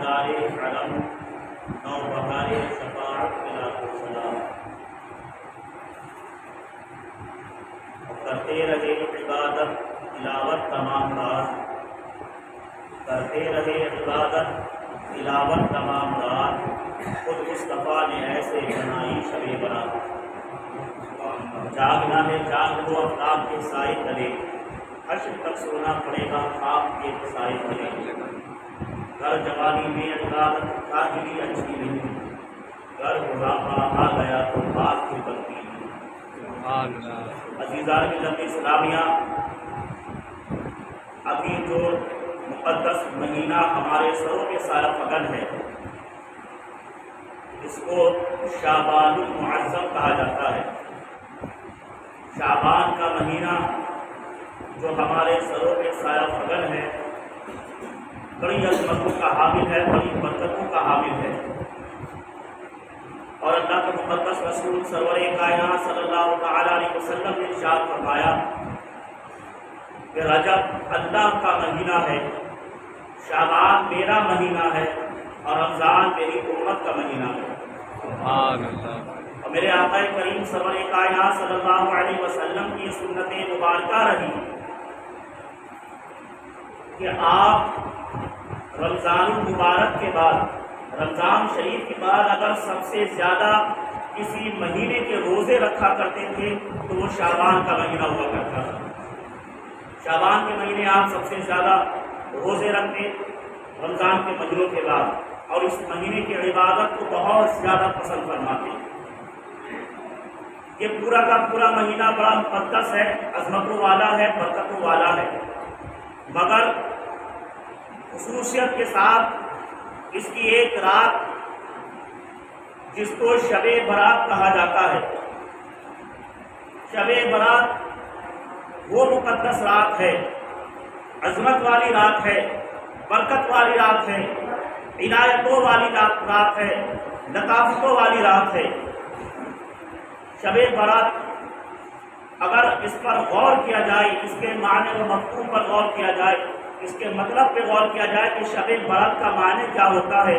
تاجدار علم نوبہار شفاعت السلام کرتے رہے عبادت تلاوت تمام رات، کرتے رہے عبادت تلاوت تمام رات، خود مصطفیٰ نے ایسے بنائی شب برات۔ جاگنا ہے جاگ دو آفتاب کے سائے تلے، حشر تک سونا پڑے گا خواب کے سائے تلے۔ گھر جوانی میں عبادت کاہلی اچھی نہیں، گھر بڑھاپا آ گیا تو بات کی بنتی نہیں۔ عزیزان ملت اسلامیہ، ابھی جو مقدس مہینہ ہمارے سروں کے سایہ فگن ہے، اس کو شعبان المعظم کہا جاتا ہے۔ شعبان کا مہینہ جو ہمارے سروں کے سایہ فگن ہے، بڑی عظمتوں کا حامل ہے، بڑی برکتوں کا حامل ہے۔ اور اللہ کے مقدس رسول سرور کائنات صلی اللہ تعالیٰ علیہ وسلم نے ارشاد فرمایا کہ رجب اللہ کا مہینہ ہے، شعبان میرا مہینہ ہے، اور رمضان میری امت کا مہینہ ہے۔ اور میرے آقا کریم سرور کائنات صلی اللہ علیہ وسلم کی سنت مبارکہ رہی کہ آپ رمضان المبارک کے بعد، رمضان شریف کے بعد اگر سب سے زیادہ کسی مہینے کے روزے رکھا کرتے تھے تو وہ شعبان کا مہینہ ہوا کرتا تھا۔ شعبان کے مہینے آپ سب سے زیادہ روزے رکھتے رمضان کے مہینوں کے بعد، اور اس مہینے کی عبادت کو بہت زیادہ پسند فرماتے۔ یہ پورا کا پورا مہینہ بڑا مقدس ہے، عظمتوں والا ہے، برکتوں والا ہے، مگر خصوصیت کے ساتھ اس کی ایک رات جس کو شب برات کہا جاتا ہے۔ شب برات وہ مقدس رات ہے، عظمت والی رات ہے، برکت والی رات ہے، عنایتوں والی رات ہے، لطافتوں والی رات ہے۔ شب برات اگر اس پر غور کیا جائے، اس کے معنی و مفہوم پر غور کیا جائے، اس کے مطلب پہ غور کیا جائے کہ شب برات کا معنی کیا ہوتا ہے،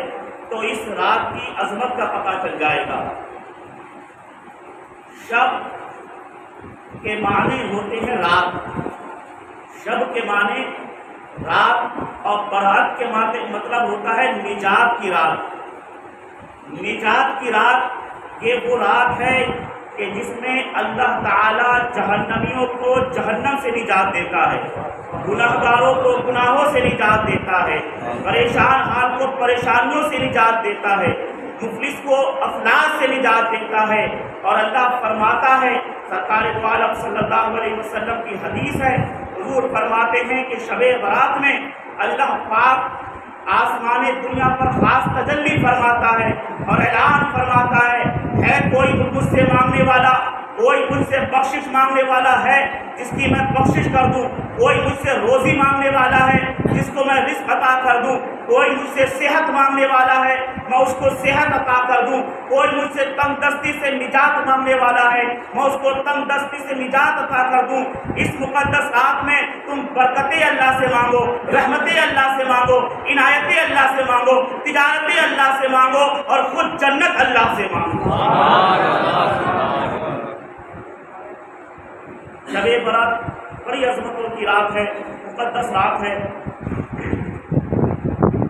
تو اس رات کی عظمت کا پتہ چل جائے گا۔ شب کے معنی ہوتے ہیں رات، شب کے معنی رات، اور برات کے معنی مطلب ہوتا ہے نجات کی رات۔ نجات کی رات یہ وہ رات ہے کہ جس میں اللہ تعالیٰ جہنمیوں کو جہنم سے نجات دیتا ہے، گناہگاروں کو گناہوں سے نجات دیتا ہے، پریشان حال کو پریشانیوں سے نجات دیتا ہے، مفلس کو افلاس سے نجات دیتا ہے۔ اور اللہ فرماتا ہے، سرکار دو عالم صلی اللہ علیہ وسلم کی حدیث ہے، حضور فرماتے ہیں کہ شب برات میں اللہ پاک آسمان دنیا پر خاص تجلی فرماتا ہے اور اعلان فرماتا ہے کوئی مجھ سے مانگنے والا، کوئی مجھ سے بخشش مانگنے والا ہے جس کی میں بخشش کر دوں، کوئی مجھ سے روزی مانگنے والا ہے جس کو میں رزق عطا کر دوں، کوئی مجھ سے صحت مانگنے والا ہے میں اس کو صحت عطا کر دوں، کوئی مجھ سے تنگ دستی سے نجات مانگنے والا ہے میں اس کو تنگ دستی سے نجات عطا کر دوں۔ اس مقدس رات میں تم برکتیں اللہ سے مانگو، رحمتیں اللہ سے مانگو، عنایتیں اللہ سے مانگو، تجارتیں اللہ سے مانگو، اور خود جنت اللہ سے مانگو۔ شب برات بڑی عظمتوں کی رات ہے، مقدس رات ہے۔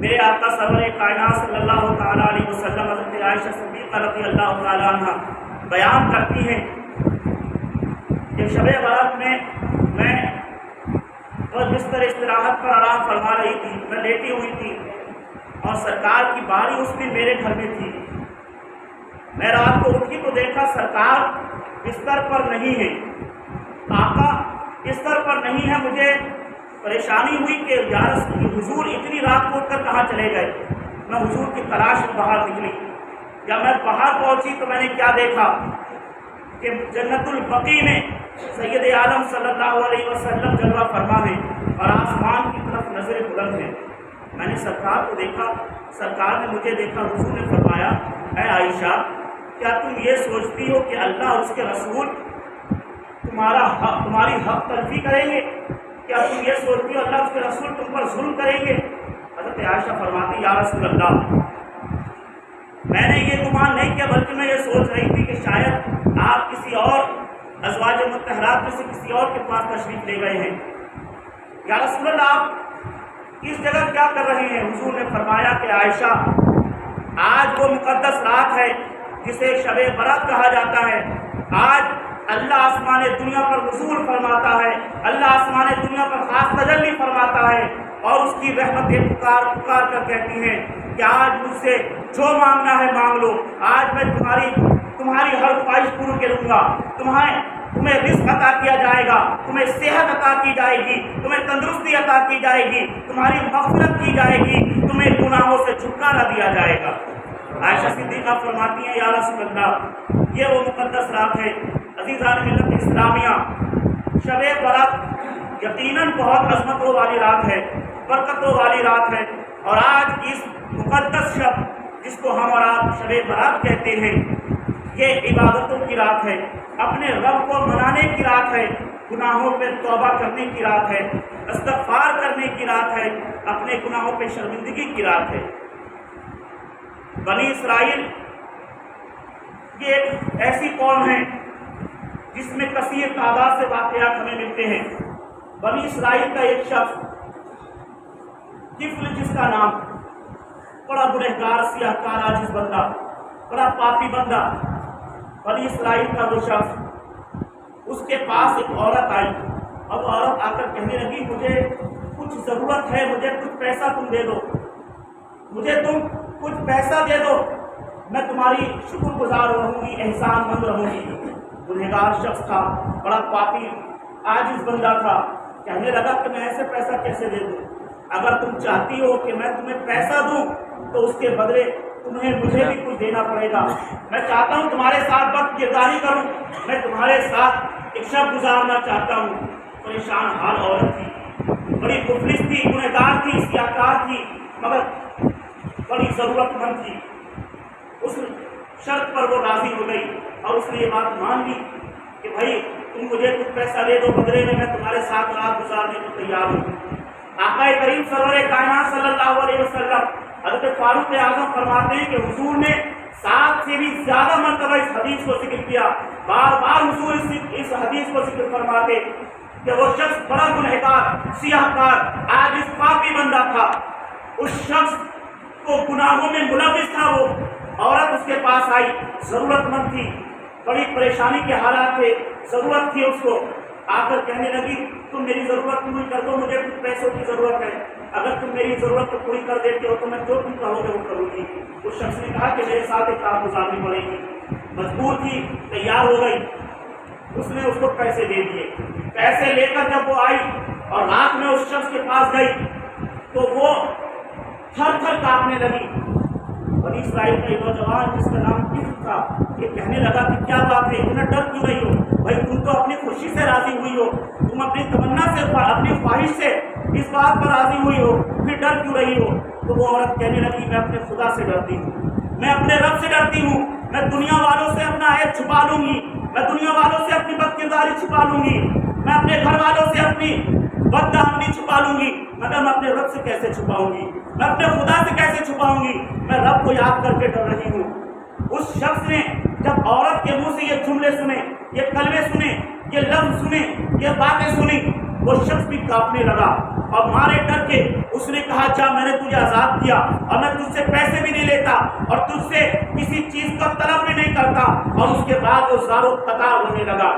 میرے آقا سرور کائنات صلی اللہ تعالیٰ علیہ وسلم حضرت عائشہ صدیقہ رضی اللہ تعالیٰ عنہ بیان کرتی ہیں کہ شب برات میں بستر استراحت پر آرام فرما رہی تھی، میں لیٹی ہوئی تھی، اور سرکار کی باری اس دن میرے گھر میں تھی۔ میں رات کو اٹھی تو دیکھا سرکار بستر پر نہیں ہے، آقا بستر پر نہیں ہے۔ مجھے پریشانی ہوئی کہ حضور اتنی رات کو اٹھ کر کہاں چلے گئے۔ میں حضور کی تلاش میں باہر نکلی، جب میں باہر پہنچی تو میں نے کیا دیکھا کہ جنت البقیع میں سید عالم صلی اللہ علیہ وسلم جلوہ فرما ہے اور آسمان کی طرف نظر بلند ہے۔ میں نے سرکار کو دیکھا، سرکار نے مجھے دیکھا۔ حضور نے فرمایا، اے عائشہ، کیا تم یہ سوچتی ہو کہ اللہ اور اس کے رسول تمہاری حق تلفی کریں گے؟ کیا تم یہ سوچتی ہو اللہ اس کے رسول تم پر ظلم کریں گے؟ حضرت حضرت عائشہ فرماتی یا رسول اللہ، میں نے یہ گمان نہیں کیا بلکہ میں یہ سوچ رہی تھی کہ شاید آپ کسی اور ازواج مطہرات میں سے کسی اور کے پاس تشریف لے گئے ہیں۔ یا رسول اللہ آپ اس جگہ کیا کر رہے ہیں؟ حضور نے فرمایا کہ عائشہ، آج وہ مقدس رات ہے جسے شب برات کہا جاتا ہے۔ آج اللہ آسمان دنیا پر نزول فرماتا ہے، اللہ آسمان دنیا پر خاص تجلی فرماتا ہے، اور اس کی رحمتیں پکار پکار کر کہتی ہیں کہ آج مجھ سے جو مانگنا ہے مانگ لو، آج میں تمہاری ہر خواہش پوری کروں گا، تمہیں رزق عطا کیا جائے گا، تمہیں صحت عطا کی جائے گی، تمہیں تندرستی عطا کی جائے گی، تمہاری مغفرت کی جائے گی، تمہیں گناہوں سے چھٹکارا دیا جائے گا۔ عائشہ صدیقہ فرماتی ہیں یا رسول اللہ، یہ وہ مقدس رات ہے۔ عزیزان ملت اسلامیہ، شب برات یقیناً بہت عظمتوں والی رات ہے، برکتوں والی رات ہے، اور آج کی اس مقدس شب جس کو ہم اور آپ شب برات کہتے ہیں، یہ عبادتوں کی رات ہے، اپنے رب کو منانے کی رات ہے، گناہوں پہ توبہ کرنے کی رات ہے، استغفار کرنے کی رات ہے، اپنے گناہوں پہ شرمندگی کی رات ہے۔ بنی اسرائیل یہ ایک ایسی قوم ہے جس میں کثیر تعداد سے واقعات ہمیں ملتے ہیں۔ بنی اسرائیل کا ایک شخص کفل، جس کا نام، بڑا گنہگار، سیاہ کار، عاجز بندہ، بڑا پاپی بندہ، بنی اسرائیل کا وہ شخص، اس کے پاس ایک عورت آئی۔ اب عورت آ کر کہنے لگی مجھے کچھ ضرورت ہے، مجھے کچھ پیسہ تم دے دو، مجھے تم کچھ پیسہ دے دو، میں تمہاری شکر گزار رہوں گی، احسان مند رہوں گی۔ گنہگار شخص تھا، بڑا پاپی عاجز بندہ تھا، کہنے لگا کہ میں ایسے پیسہ کیسے دے دوں؟ اگر تم چاہتی ہو کہ میں تمہیں پیسہ دوں تو اس کے بدلے مجھے بھی کچھ دینا پڑے گا۔ میں چاہتا ہوں تمہارے ساتھ بد کرداری کروں، میں تمہارے ساتھ ایک شب گزارنا چاہتا ہوں۔ پریشان حال عورت تھی، بڑی مفلس تھی، گنہگار تھی، سیاہکار تھی، مگر بڑی ضرورت مند تھی۔ اس شرط پر وہ راضی ہو گئی اور اس نے یہ بات مان لی کہ بھائی تم مجھے کچھ پیسہ دے دو، بدلے میں تمہارے ساتھ رات گزارنے کو تیار ہوں۔ آقا کریم سرور کائنات صلی اللہ علیہ وسلم حضرت فاروق اعظم فرماتے ہیں کہ حضور نے 7 سے بھی زیادہ مرتبہ اس حدیث کو ذکر کیا، بار بار حضور اس حدیث کو ذکر فرماتے کہ وہ شخص بڑا گنہگار، سیاہکار، عاجز، پاپی بندہ تھا۔ اس شخص کو گناہوں میں ملوث تھا۔ وہ عورت اس کے پاس آئی، ضرورت مند تھی، بڑی پریشانی کے حالات تھے، ضرورت تھی اس کو، آ کر کہنے لگی تم میری ضرورت پوری کر دو، مجھے کچھ پیسوں کی ضرورت ہے، اگر تم میری ضرورت کو پوری کر دیتے ہو تو میں جو تم کہو گے وہ کروں گی۔ اس شخص نے کہا کہ میرے ساتھ ایک رات گزارنی پڑے گی۔ مجبور تھی، تیار ہو گئی، اس نے اس کو پیسے دے دیے۔ پیسے لے کر جب وہ آئی اور رات میں اس شخص کے پاس گئی تو وہ تھر تھر کانپنے لگی۔ بنی اسرائیل کا ایک نوجوان جس کا نام کفل تھا، یہ کہنے لگا کہ کیا بات ہے، اتنا ڈر کیوں رہی ہو؟ بھائی تم تو اپنی خوشی سے راضی ہوئی ہو، تم اپنی تمنا سے، اپنی خواہش سے اس بات پر راضی ہوئی ہو، پھر ڈر کیوں رہی ہو؟ تو وہ عورت کہنے لگی میں اپنے خدا سے ڈرتی ہوں، میں اپنے رب سے ڈرتی ہوں، میں دنیا والوں سے اپنا عیب چھپا لوں گی، میں دنیا والوں سے اپنی بد کرداری چھپا لوں گی، میں اپنے گھر والوں سے اپنی بددہنی چھپا لوں گی، مگر میں اپنے رب سے کیسے چھپاؤں گی؟ میں اپنے خدا سے کیسے چھپاؤں گی؟ میں رب کو یاد کر کے ڈر رہی ہوں۔ اس شخص نے جب عورت کے منہ سے یہ جملے سنے، یہ کلمے سنے، یہ لفظ سنے، یہ باتیں سنی، وہ شخص بھی کانپنے لگا اور مارے ڈر کے اس نے کہا جا، میں نے تجھے آزاد کیا اور میں تجھ سے پیسے بھی نہیں لیتا اور تجھ سے کسی چیز کا طلب بھی نہیں کرتا۔ اور اس کے بعد وہ زارو قطار ہونے لگا۔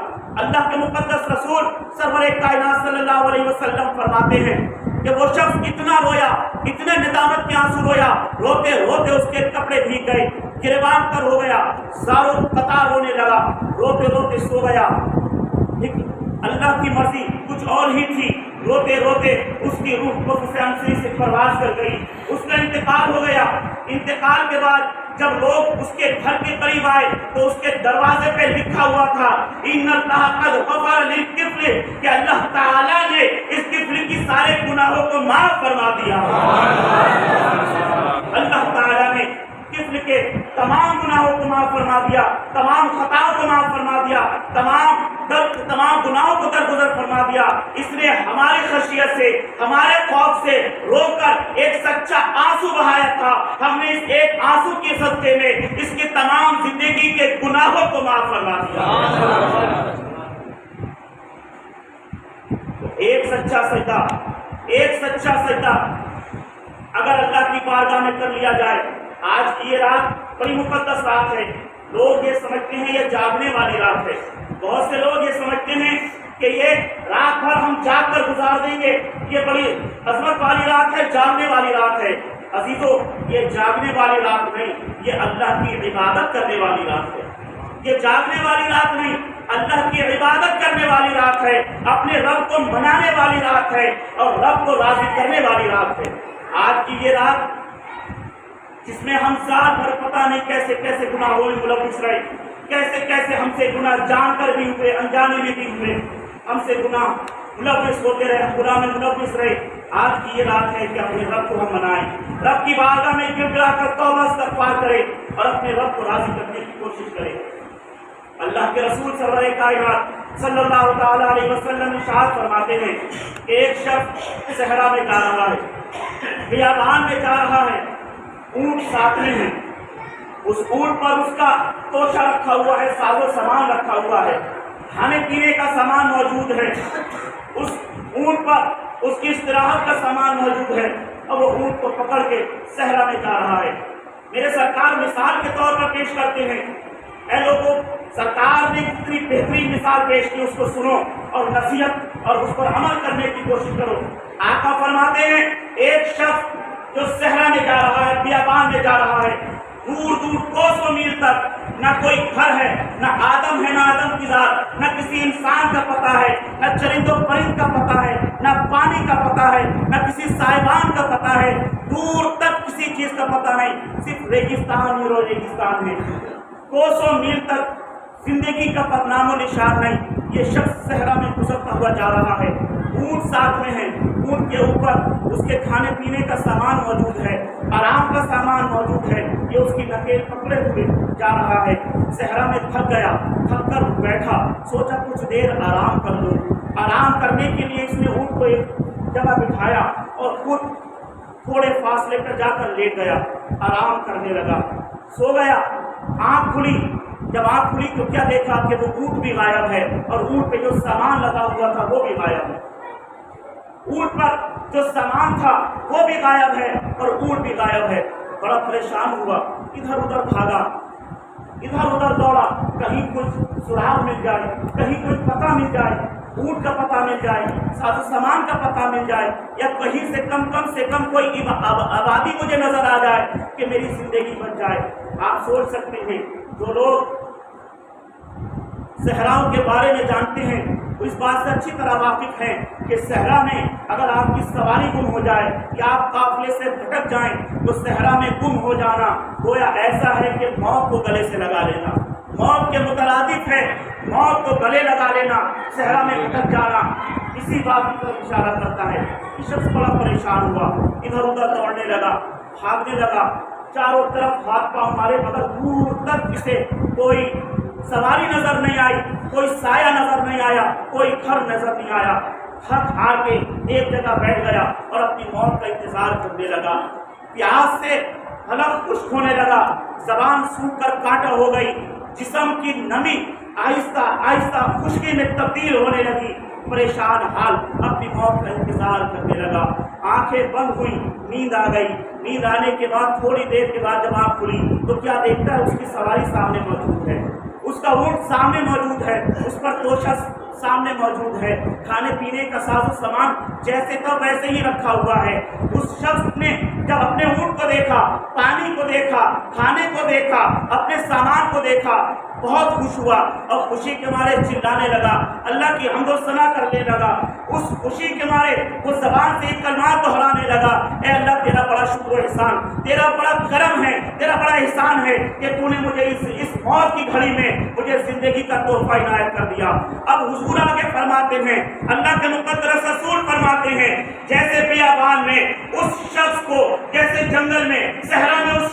اللہ کے مقدس رسول سرور کائنات صلی اللہ علیہ وسلم فرماتے ہیں کہ وہ شخص اتنا رویا، اتنے ندامت کے آنسو رویا، روتے روتے اس کے کپڑے بھیگ گئے، گریبان پر ہو گیا، زارو قطار ہونے لگا، روتے روتے سو گیا۔ اللہ کی مرضی کچھ اور ہی تھی، روتے روتے اس کی روح نفس انصری سے پرواز کر گئی، اس کا انتقال ہو گیا۔ انتقال کے بعد جب لوگ اس کے گھر کے قریب آئے تو اس کے دروازے پہ لکھا ہوا تھا ان اللہ قد غفر للکفل، کہ اللہ تعالیٰ نے اس کفل کی سارے گناہوں کو معاف فرما دیا۔ اللہ تعالیٰ نے کفل کے تمام گناہوں کو معاف فرما دیا، تمام خطاؤں کو معاف فرما دیا، تمام گناہوں کو درگزر فرما دیا۔ اس نے ہماری خشیت سے، ہمارے خوف سے روک کر ایک سچا آنسو بہایا تھا۔ ہم نے اس ایک آنسو کے صدقے میں اس کی تمام زندگی کے گناہوں کو معاف فرما دیا۔ ایک سچا سجدہ اگر اللہ کی بارگاہ میں کر لیا جائے، آج کی یہ رات بڑی مقدس رات ہے۔ لوگ یہ سمجھتے ہیں یہ جاگنے والی رات ہے، بہت سے لوگ یہ سمجھتے ہیں کہ یہ رات بھر ہم جاگ کر گزار دیں گے، یہ بڑی عظمت والی رات ہے، جاگنے والی رات ہے۔ عزیزو، یہ جاگنے والی رات نہیں، یہ اللہ کی عبادت کرنے والی رات ہے۔ یہ جاگنے والی رات نہیں، اللہ کی عبادت کرنے والی رات ہے، اپنے رب کو منانے والی رات ہے اور رب کو راضی کرنے والی رات ہے۔ آج کی یہ رات جس میں ہم سال بھر پتہ نہیں کیسے کیسے گناہوں میں ملوث رہے، کیسے کیسے ہم سے گناہ جان کر بھی ہوئے، انجانے میں بھی ہوئے، ہم سے گناہ ملوث ہوتے رہے، ہم گناہ میں ملوث رہے۔ آج کی یہ رات ہے کہ اپنے رب کو ہم منائیں، رب کی بارگاہ میں گر گرا کر توبہ استغفار کریں اور اپنے رب کو راضی کرنے کی کوشش کریں۔ اللہ کے رسول سرور کائنات صلی اللہ تعالیٰ علیہ وسلم ارشاد فرماتے ہیں کہ ایک شخص صحرا میں جا رہا ہے، بیابان میں جا رہا ہے، اونٹ ساتھ میں ہے، اس اونٹ پر اس کا توشہ رکھا ہوا ہے، ساز و سامان رکھا ہوا ہے، کھانے پینے کا سامان موجود ہے، اس اونٹ پر اس کی استراحت کا سامان موجود ہے، اور وہ اونٹ کو پکڑ کے صحرا میں جا رہا ہے۔ میرے سرکار مثال کے طور پر پیش کرتے ہیں، اے لوگوں، سرکار نے کتنی بہترین مثال پیش کی، اس کو سنو اور نصیحت اور اس پر عمل کرنے کی کوشش کرو۔ آقا فرماتے ہیں ایک شخص جو صحرا میں جا رہا ہے، بیابان میں جا رہا ہے، دور دور کوسوں میل تک نہ کوئی گھر ہے، نہ آدم ہے، نہ آدم کی ذات، نہ کسی انسان کا پتہ ہے، نہ چرند و پرند کا پتہ ہے، نہ پانی کا پتہ ہے، نہ کسی سائبان کا پتہ ہے، دور تک کسی چیز کا پتہ نہیں، صرف ریگستان ہی ریگستان ہے، کوسوں میل تک زندگی کا نام و نشان نہیں۔ یہ شخص صحرا میں گزرتا ہوا جا رہا ہے، اونٹ ساتھ میں ہے، اونٹ کے اوپر اس کے کھانے پینے کا سامان موجود ہے، آرام کا سامان موجود ہے، یہ اس کی نکیل پکڑے ہوئے جا رہا ہے۔ صحرا میں تھک گیا، تھک کر بیٹھا، سوچا کچھ دیر آرام کر لوں۔ آرام کرنے کے لیے اس نے اونٹ کو ایک جگہ بٹھایا اور خود تھوڑے فاصلے پر جا کر لیٹ گیا، آرام کرنے لگا، سو گیا۔ آنکھ کھلی، جب آنکھ کھلی تو کیا دیکھا کہ وہ اونٹ بھی غائب ہے اور اونٹ پہ جو سامان لگا ہوا تھا وہ بھی غائب ہے، اونٹ پر جو سامان تھا وہ بھی غائب ہے اور اونٹ بھی غائب ہے۔ بڑا پریشان ہوا، ادھر ادھر بھاگا، ادھر ادھر دوڑا، کہیں کچھ سراغ مل جائے، کہیں کچھ پتہ مل جائے، اونٹ کا پتہ مل جائے، ساز و سامان کا پتہ مل جائے، یا کہیں سے کم کوئی آبادی مجھے نظر آ جائے کہ میری زندگی بچ جائے۔ آپ سوچ سکتے ہیں جو لوگ صحراؤں کے بارے میں جانتے ہیں وہ اس بات سے اچھی طرح واقف ہیں کہ صحرا میں اگر آپ کی سواری گم ہو جائے یا آپ قافلے سے بھٹک جائیں تو صحرا میں گم ہو جانا گویا ایسا ہے کہ موت کو گلے سے لگا لینا، موت کے مترادف ہے، موت کو گلے لگا لینا، صحرا میں بھٹک جانا اسی بات کی طرف اشارہ کرتا ہے۔ یہ شخص بڑا پریشان ہوا، ادھر ادھر دوڑنے لگا، بھاگنے لگا، چاروں طرف ہاتھ پاؤں مارے، مگر دور تک اسے کوئی سواری نظر نہیں آئی، کوئی سایہ نظر نہیں آیا، کوئی گھر نظر نہیں آیا۔ تھک ہار کے ایک جگہ بیٹھ گیا اور اپنی موت کا انتظار کرنے لگا۔ پیاس سے حلق خشک ہونے لگا، زبان سوکھ کر کانٹا ہو گئی، جسم کی نمی آہستہ آہستہ خشکی میں تبدیل ہونے لگی۔ پریشان حال اپنی موت کا انتظار کرنے لگا، آنکھیں بند ہوئی، نیند آ گئی۔ نیند آنے کے بعد تھوڑی دیر کے بعد جب آنکھ کھلی تو کیا دیکھتا ہے، اس کی سواری سامنے موجود ہے، اس کا اونٹ سامنے موجود ہے، اس پر توشہ سامنے موجود ہے، کھانے پینے کا ساز و سامان جیسے تھا ویسے ہی رکھا ہوا ہے۔ اس شخص نے جب اپنے اونٹ کو دیکھا، پانی کو دیکھا، کھانے کو دیکھا، اپنے سامان کو دیکھا، بہت خوش ہوا اور خوشی کے مارے چلانے لگا، اللہ کی حمد و ثنا کرنے لگا۔ اس خوشی کے مارے وہ زبان سے کلمات دہرانے لگا، اے اللہ تیرا بڑا شکر و احسان، تیرا بڑا کرم ہے، تیرا بڑا احسان ہے کہ تو نے مجھے اس موت کی گھڑی میں مجھے زندگی کا تحفہ عنایت کر دیا۔ اب حضور آگے فرماتے ہیں، اللہ کے مقدس رسول فرماتے ہیں، جیسے بیابان میں اس شخص کو، جیسے جنگل میں صحرا میں اس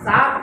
7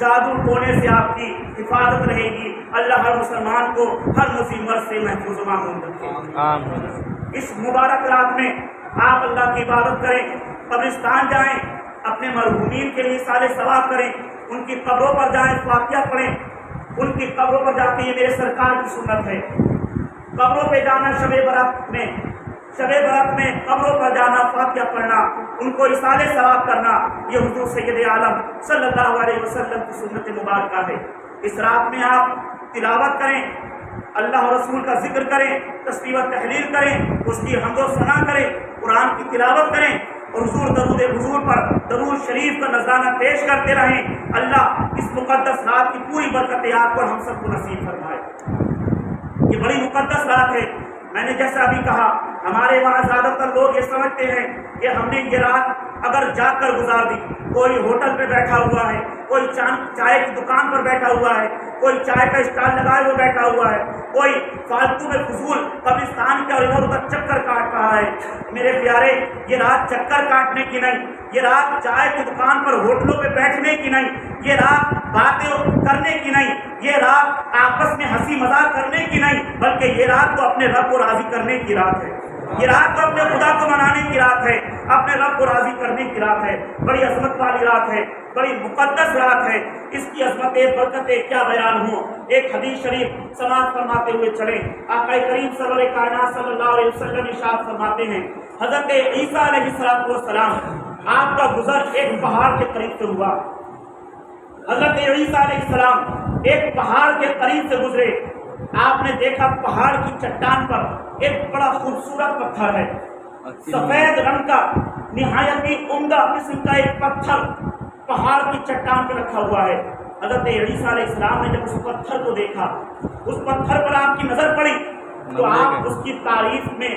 جادو ٹونے سے آپ کی حفاظت رہے گی. اللہ ہر مسلمان کو ہر مصیبت سے محفوظ و معمون رکھے. اس مبارک رات میں آپ اللہ کی عبادت کریں, قبرستان جائیں, اپنے مرحومین کے لیے سارے ثواب کریں, ان کی قبروں پر جائیں, فاتحہ پڑھیں. ان کی قبروں پر جا کے, یہ میرے سرکار کی سنت ہے, قبروں پہ جانا شب برات میں قبروں پر جانا, فاتحہ پڑھنا, ان کو اصالے ثواب کرنا, یہ حضور سید عالم صلی اللہ علیہ وسلم کی سنت مبارکہ ہے. اس رات میں آپ تلاوت کریں, اللہ اور رسول کا ذکر کریں, تسبیح و تحلیل کریں, اس کی حمد و ثنا کریں, قرآن کی تلاوت کریں, اور حضور درود حضور پر درود شریف کا نذرانہ پیش کرتے رہیں. اللہ اس مقدس رات کی پوری برکتیں آپ کو ہم سب کو نصیب فرمائے. یہ بڑی مقدس رات ہے. میں نے جیسا ابھی کہا, ہمارے وہاں زیادہ تر لوگ یہ سمجھتے ہیں کہ ہم نے یہ رات اگر جاگ کر گزار دی, کوئی ہوٹل پہ بیٹھا ہوا ہے, کوئی چائے کی دکان پر بیٹھا ہوا ہے, کوئی چائے کا اسٹال لگائے ہوئے بیٹھا ہوا ہے, کوئی فالتو میں فضول قبرستان کے اور ادھر ادھر چکر کاٹ رہا ہے. میرے پیارے, یہ رات چکر کاٹنے کی نہیں, یہ رات چائے کی دکان پر ہوٹلوں پہ بیٹھنے کی نہیں, یہ رات باتیں کرنے کی نہیں, یہ رات آپس میں ہنسی مذاق کرنے کی نہیں, بلکہ یہ رات تو اپنے رب کو راضی کرنے کی رات ہے. یہ رات تو اپنے خدا کو منانے کی رات ہے, اپنے رب کو راضی کرنے کی رات ہے. بڑی عظمت والی رات ہے, بڑی مقدس رات ہے. اس کی عظمتیں برکتیں کیا بیان ہوں. ایک حدیث شریف سماعت فرماتے ہوئے چلیں. آقا کریم سرور کائنات صلی اللہ علیہ وسلم ارشاد فرماتے ہیں, حضرت عیسیٰ علیہ السلام آپ کا گزر ایک پہاڑ کے قریب سے ہوا. حضرت عیسیٰ علیہ السلام ایک پہاڑ کے قریب سے گزرے. آپ نے دیکھا پہاڑ کی چٹان پر ایک بڑا خوبصورت پتھر ہے, سفید رنگ کا, نہایت ہی عمدہ قسم کا ایک پتھر پہاڑ کی چٹان پہ رکھا ہوا ہے. حضرت عیسیٰ علیہ السلام نے جب اس پتھر کو دیکھا, اس پتھر پر آپ کی نظر پڑی, تو آپ اس کی تعریف میں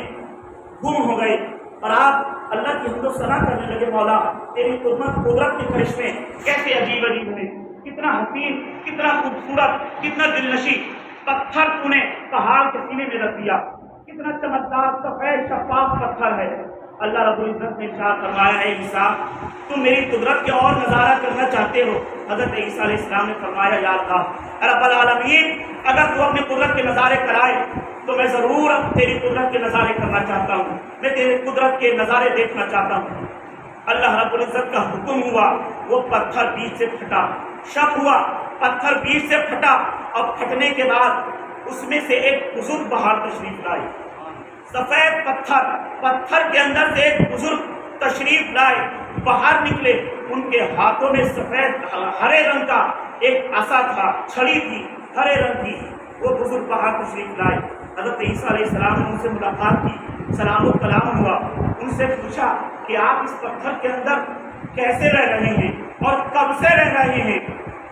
گم ہو گئے اور آپ اللہ کی حمد و ثنا کرنے لگے. مولا تیری قدرت کے کرشمے کیسے عجیب عجیب ہے, کتنا حسین, کتنا خوبصورت, کتنا دلنشیں پتھر تو نے پہاڑ کے سینے میں رکھ دیا, کتنا چمکدار سفید شفاف پتھر ہے. اللہ رب العزت نے ارشاد فرمایا, ہے عیسیٰ تم میری قدرت کے اور نظارہ کرنا چاہتے ہو؟ حضرت عیسیٰ علیہ السلام نے فرمایا, یا اللہ رب العالمین, اگر تو اپنی قدرت کے نظارے کرائے تو میں ضرور تیری قدرت کے نظارے کرنا چاہتا ہوں, میں تیری قدرت کے نظارے دیکھنا چاہتا ہوں. اللہ رب العزت کا حکم ہوا, وہ پتھر بیچ سے پھٹا. شک ہوا, پتھر بیچ سے پھٹا, اور پھٹنے کے بعد اس میں سے ایک بزرگ باہر تشریف لائے. سفید پتھر کے اندر سے ایک بزرگ تشریف لائے, باہر نکلے. ان کے ہاتھوں میں سفید ہرے رنگ کا ایک عصا تھا, چھڑی تھی ہرے رنگ کی. وہ بزرگ باہر تشریف لائے. حضرت عیسیٰ علیہ السلام نے ان سے ملاقات کی, سلام و کلام ہوا. ان سے پوچھا کہ آپ اس پتھر کے اندر کیسے رہ رہے ہیں اور کب سے رہ رہے ہیں؟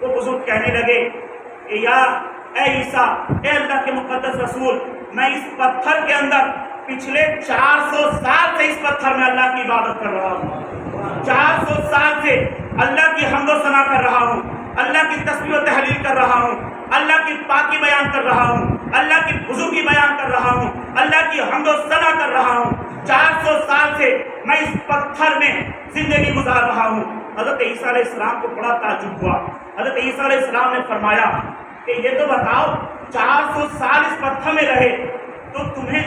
وہ بزرگ کہنے لگے, اے عیسیٰ, اے اللہ کے مقدس رسول, میں اس پتھر کے اندر پچھلے 400 سال سے اس پتھر میں اللہ کی عبادت کر رہا ہوں. 400 سال سے اللہ کی حمد و ثنا کر رہا ہوں, اللہ کی تسبیح و تحلیل کر رہا ہوں, اللہ کی پاکی بیان کر رہا ہوں, اللہ کی بزرگی بیان کر رہا ہوں, اللہ کی حمد و ثنا کر رہا ہوں. 400 سال سے میں اس پتھر میں زندگی گزار رہا ہوں. حضرت عیسیٰ علیہ السلام کو بڑا تعجب ہوا. حضرت عیسیٰ علیہ السلام نے فرمایا کہ یہ تو بتاؤ, 400 سال اس پتھر میں رہے تو تمہیں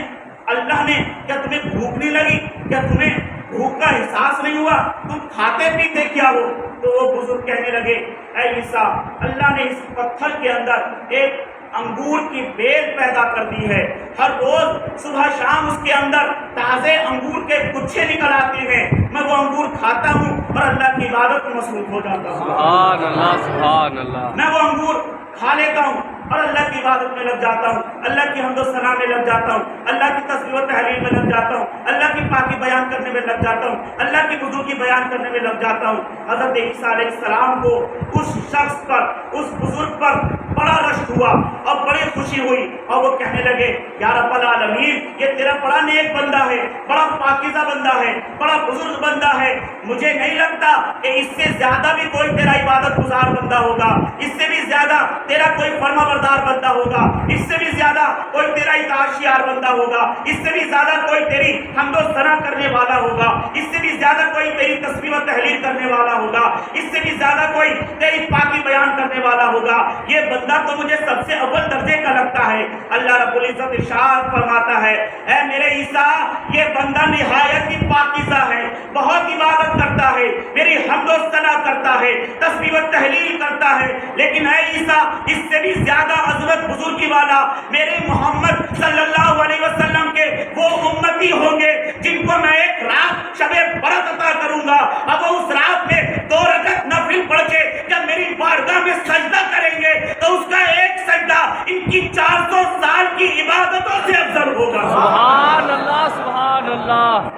اللہ نے, کیا تمہیں بھوک نہیں لگی, کیا تمہیں بھوک کا احساس نہیں ہوا, تم کھاتے پیتے کیا ہو؟ تو وہ بزرگ کہنے لگے, اے عیسیٰ, اللہ نے اس پتھر کے اندر ایک انگور کی بیل پیدا کر دی ہے. ہر روز صبح شام اس کے اندر تازے انگور کے گچھے نکل آتے ہیں. میں وہ انگور کھاتا ہوں اور اللہ کی عبادت میں مصروف ہو جاتا ہوں. سبحان اللہ, سبحان اللہ. میں وہ انگور کھا لیتا ہوں اور اللہ کی عبادت میں لگ جاتا ہوں, اللہ کی حمد و ثنا میں لگ جاتا ہوں, اللہ کی تسبیح و تحلیل میں لگ جاتا ہوں, اللہ کی پاکی بیان کرنے میں لگ جاتا ہوں, اللہ کی بزرگی بیان کرنے میں لگ جاتا ہوں. حضرت عیسیٰ علیہ السلام کو اس شخص پر, اس بزرگ پر بڑا رشک ہوا اور بڑی خوشی ہوئی, اور وہ کہنے لگے, یا رب العالمین, یہ تیرا بڑا نیک بندہ ہے, بڑا پاکیزہ بندہ ہے, بڑا بزرگ بندہ ہے. مجھے نہیں لگتا کہ اس سے زیادہ بھی کوئی تیرا عبادت گزار بندہ ہوگا, اس سے بھی زیادہ تیرا کوئی فرما بردار بندہ ہوگا, اس سے بھی زیادہ کوئی تیرا اطاعتشیار بندہ ہوگا، اس سے بھی زیادہ کوئی تیری حمد و ثنا کرنے والا ہوگا، اس سے بھی زیادہ کوئی تیری تسبیح و تحلیل کرنے والا ہوگا، اس سے بھی زیادہ کوئی تیری پاکی بیان کرنے والا ہوگا، یہ بندہ تو مجھے سب سے اول درجے کا لگتا ہے۔ اللہ رب العزت ارشاد فرماتا ہے، اے میرے عیسیٰ یہ بندہ نہایت ہی پاکیزہ ہے، بہت عبادت کرتا ہے، میری حمد و ثنا کرتا ہے، تسبیح و تحلیل کرتا ہے، لیکن اے عیسیٰ اس سے بھی زیادہ عظمت بزرگی والا میرے محمد صلی اللہ علیہ وسلم کے وہ امتی ہوں گے جن کو میں ایک رات شب برات عطا کروں گا، اب وہ اس رات میں 2 رکعت نفل پڑھ کے جب میری بارگاہ میں سجدہ کریں گے تو اس کا ایک سجدہ ان کی 400 سال کی عبادتوں سے افضل ہوگا۔ سبحان اللہ، سبحان اللہ،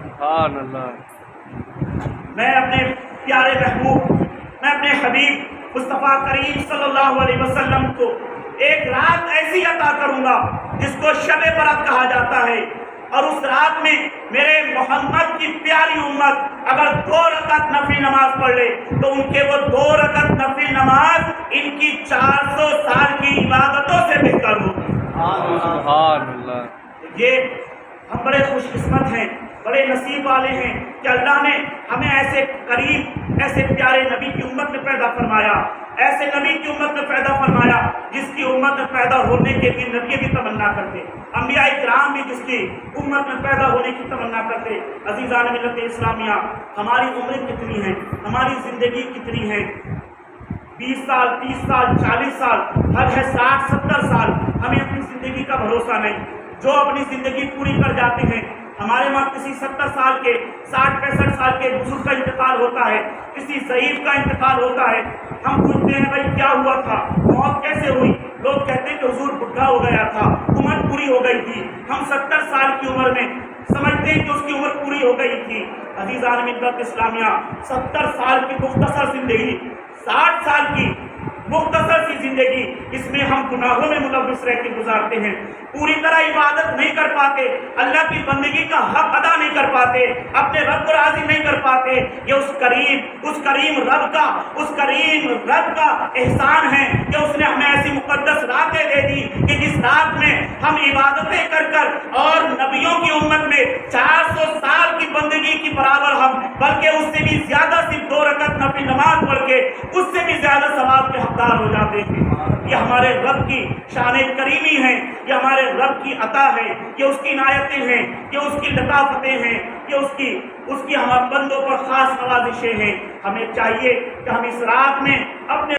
سبحان اللہ۔ میں اپنے پیارے محبوب، میں اپنے حبیب مصطفیٰ کریم صلی اللہ علیہ وسلم کو ایک رات ایسی عطا کروں گا جس کو شب برات کہا جاتا ہے، اور اس رات میں میرے محمد کی پیاری امت اگر 2 رکعت نفل نماز پڑھ لے تو ان کے وہ 2 رکعت نفل نماز ان کی 400 سال کی عبادتوں سے بہتر ہوگی۔ سبحان اللہ۔ یہ ہم بڑے خوش قسمت ہیں، بڑے نصیب والے ہیں کہ اللہ نے ہمیں ایسے قریب، ایسے پیارے نبی کی امت میں پیدا فرمایا، ایسے نبی کی امت میں پیدا فرمایا جس کی امت میں پیدا ہونے کے بھی نبی بھی تمنا کرتے، انبیاء کرام بھی جس کی امت میں پیدا ہونے کی تمنا کرتے۔ عزیزان ملت اسلامیہ، ہماری عمریں کتنی ہیں، ہماری زندگی کتنی ہے، 20 سال، 30 سال، 40 سال، حد ہے 60 70 سال، ہمیں اپنی زندگی کا بھروسہ نہیں۔ جو اپنی زندگی پوری کر جاتے ہیں، ہمارے وہاں کسی 70 سال کے، 60 65 سال کے بزرگ کا انتقال ہوتا ہے، کسی ضعیف کا انتقال ہوتا ہے، ہم پوچھتے ہیں بھائی کیا ہوا تھا، موت کیسے ہوئی؟ لوگ کہتے ہیں کہ حضور بڈھا ہو گیا تھا، عمر پوری ہو گئی تھی۔ ہم 70 سال کی عمر میں سمجھتے ہیں کہ اس کی عمر پوری ہو گئی تھی۔ عزیزان ملت اسلامیہ، 70 سال کی مختصر زندگی، 60 سال کی مختصر سی زندگی، اس میں ہم گناہوں میں ملوث رہ کے گزارتے ہیں، پوری طرح عبادت نہیں کر پاتے، اللہ کی بندگی کا حق ادا نہیں کر پاتے، اپنے رب کو راضی نہیں کر پاتے۔ یہ اس کریم رب کا احسان ہے کہ اس نے ہمیں ایسی مقدس راتیں دے دی کہ جس رات میں ہم عبادتیں کر اور نبیوں کی امت میں 400 سال کی بندگی کی برابر ہم، بلکہ اس سے بھی زیادہ صرف 2 رکعت نفل نماز پڑھ کے اس سے بھی زیادہ ثواب کے حقدار ہو جاتے ہیں۔ یہ ہمارے رب کی شان کریمی ہے، یہ ہمارے رب کی عطا ہے، یہ اس کی عنایتیں ہیں، یہ اس کی لطافتیں ہیں، یہ اس کی ہمارے بندوں پر خاص نوازشیں ہیں۔ ہمیں چاہیے کہ ہم اس رات میں اپنے